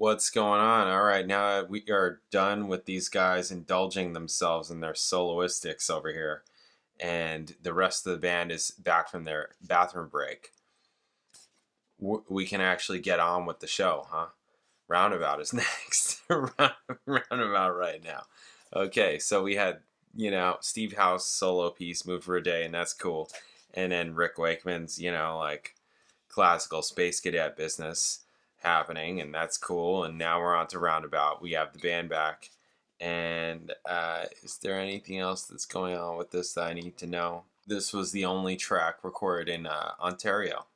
What's going on? All right, now we are done with these guys indulging themselves in their soloistics over here, and the rest of the band is back from their bathroom break. We can actually get on with the show, huh? Roundabout is next. Roundabout right now. Okay, so we had, Steve House solo piece, Move for a Day, and that's cool. And then Rick Wakeman's, like classical space cadet business happening, and that's cool. And now we're on to Roundabout. We have the band back. And is there anything else that's going on with this that I need to know? This was the only track recorded in Ontario.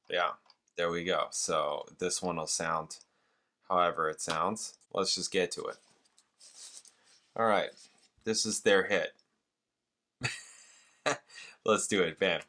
Yeah, there we go. So this one will sound however it sounds. Let's just get to it. All right, this is their hit. Let's do it, bam.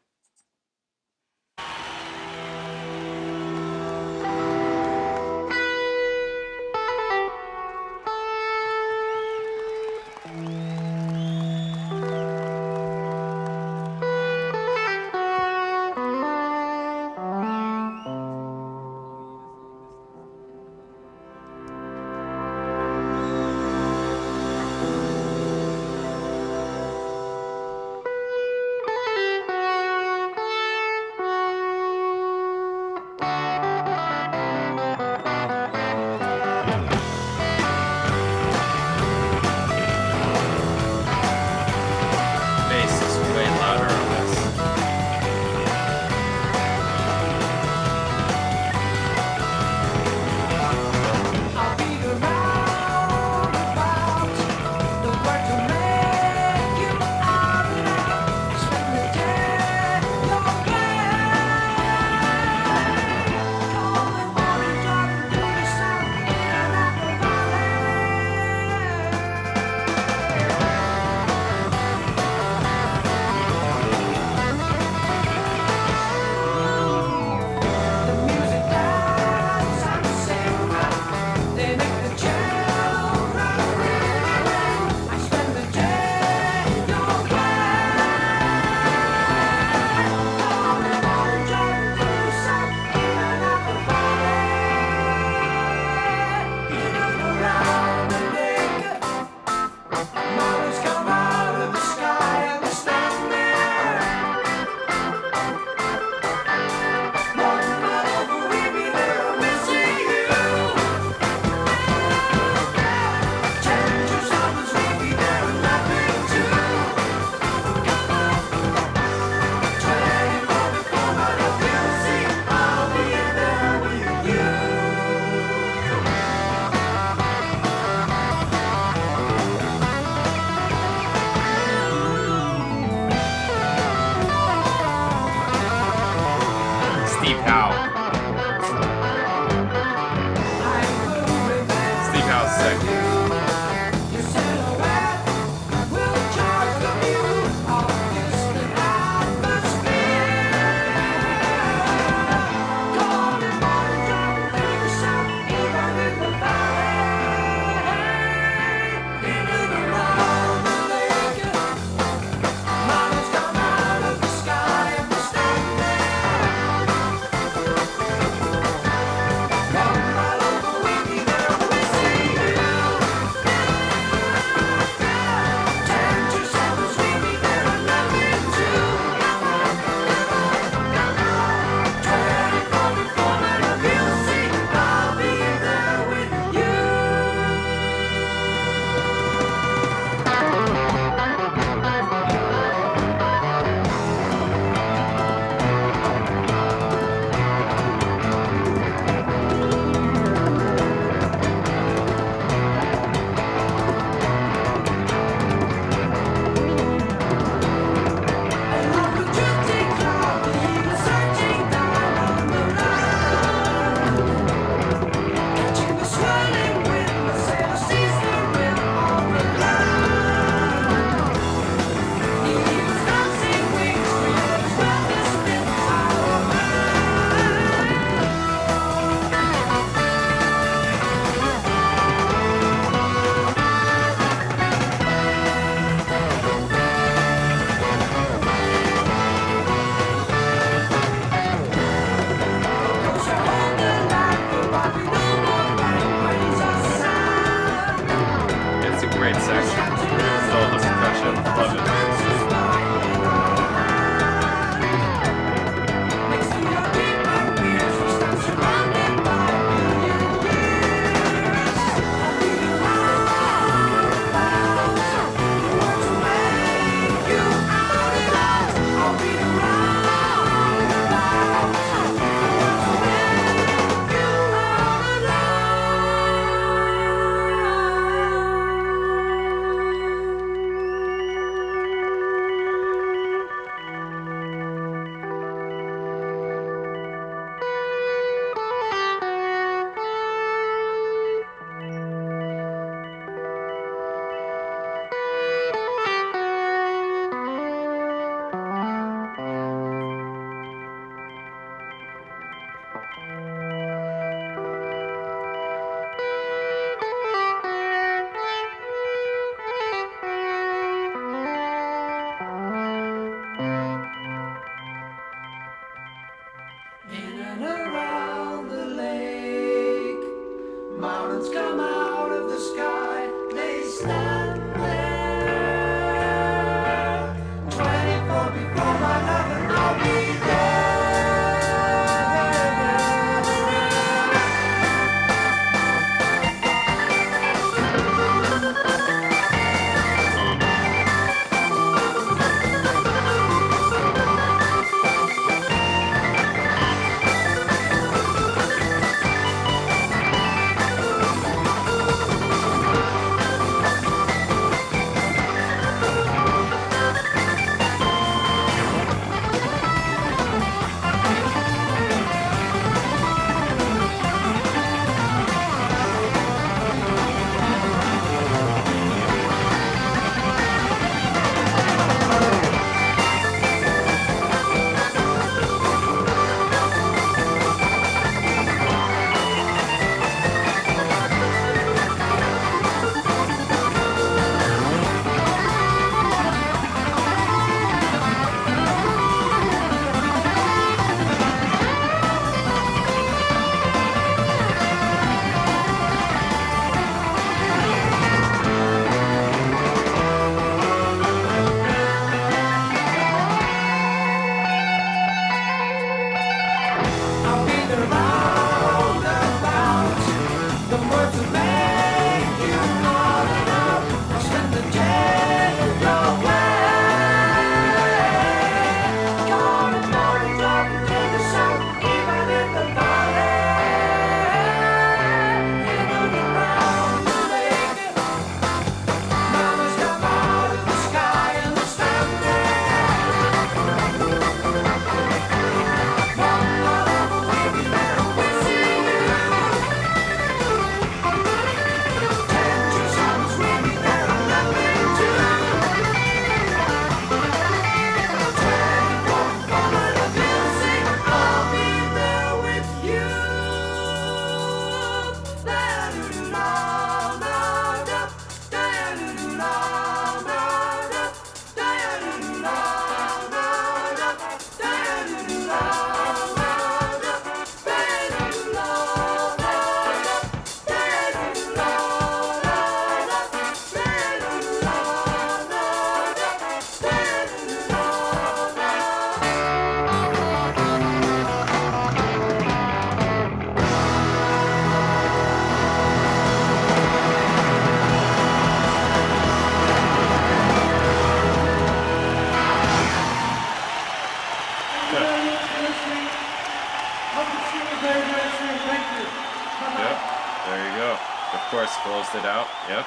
There you go. Of course, closed it out. Yep.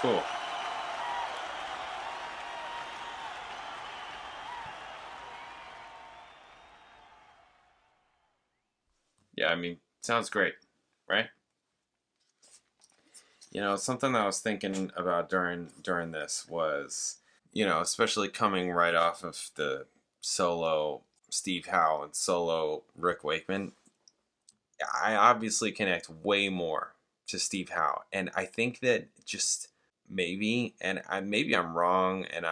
Cool. Yeah, I mean, sounds great, right? You know, something that I was thinking about during this was, you know, especially coming right off of the solo Steve Howe and solo Rick Wakeman, I obviously connect way more to Steve Howe, and I think that just maybe, and maybe I'm wrong, and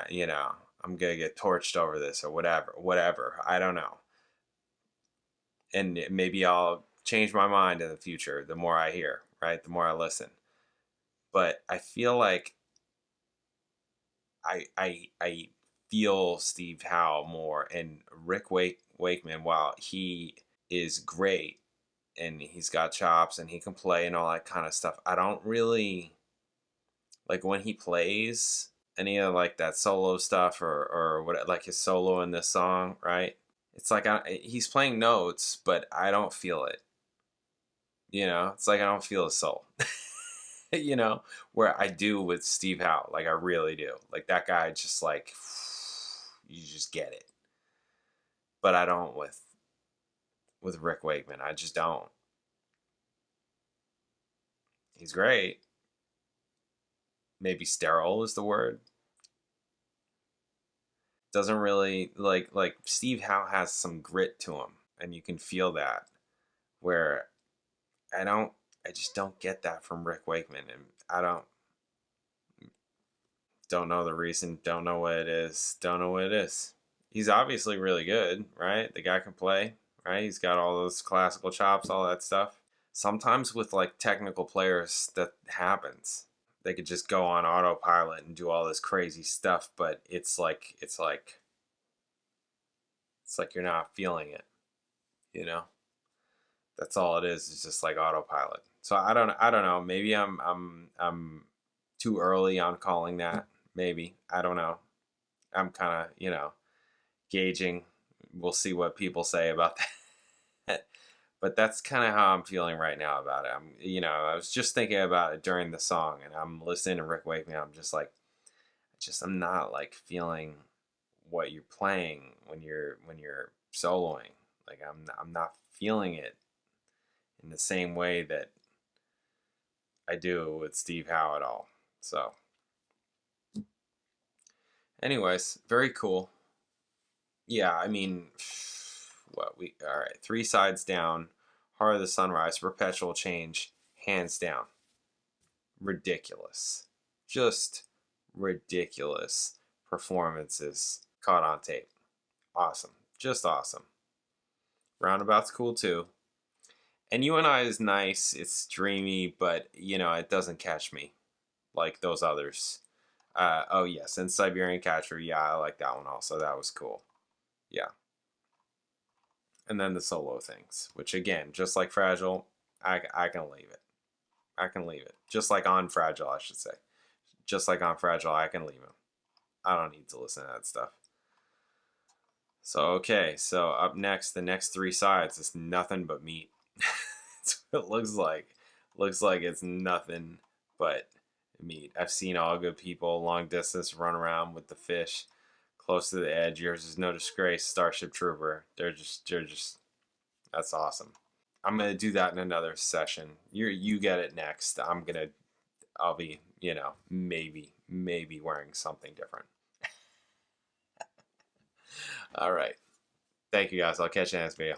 you know, I'm gonna get torched over this or whatever. I don't know, and maybe I'll change my mind in the future. The more I hear, right, the more I listen. But I feel like I feel Steve Howe more, and Rick Wakeman, while he is great and he's got chops and he can play and all that kind of stuff, I don't really like when he plays any of like that solo stuff or what, like his solo in this song, right? It's like he's playing notes, but I don't feel it. You know, it's like I don't feel his soul. You know, where I do with Steve Howe, like I really do. Like that guy, just like you just get it. But I don't with Rick Wakeman. I just don't. He's great. Maybe sterile is the word. Doesn't really like Steve Howe has some grit to him, and you can feel that. Where I don't, I just don't get that from Rick Wakeman, and I don't know the reason, don't know what it is, don't know what it is. He's obviously really good, right? The guy can play, right? He's got all those classical chops, all that stuff. Sometimes with like technical players that happens. They could just go on autopilot and do all this crazy stuff, but it's like you're not feeling it, you know? That's all it is. It's just like autopilot. So I don't know. Maybe I'm too early on calling that. Maybe. I don't know. I'm kind of, you know, gauging. We'll see what people say about that. But that's kind of how I'm feeling right now about it. You know, I was just thinking about it during the song, and I'm listening to Rick Wakeman. I'm just like, I'm not like feeling what you're playing when you're soloing. Like I'm not feeling it in the same way that I do with Steve Howe at all. So, anyways, very cool. Yeah, I mean, what we all right? Three sides down. Heart of the Sunrise, Perpetual Change, hands down. Ridiculous. Just ridiculous performances caught on tape. Awesome. Just awesome. Roundabout's cool too. And You and I is nice. It's dreamy, but you know, it doesn't catch me like those others. Oh yes, and Siberian Catcher. Yeah, I like that one also. That was cool. Yeah. And then the solo things, which again, just like Fragile, I can leave it. I can leave it. Just like on Fragile, I should say. Just like on Fragile, I can leave it. I don't need to listen to that stuff. So okay, so up next, the next three sides is nothing but meat. That's what it looks like. Looks like it's nothing but meat. I've seen All Good People, Long Distance, Run Around with the Fish, Close to the Edge, Yours Is No Disgrace, Starship Trooper. They're just that's awesome. I'm gonna do that in another session. You get it next. I'll be, you know, maybe wearing something different. All right. Thank you guys. I'll catch you in the next video.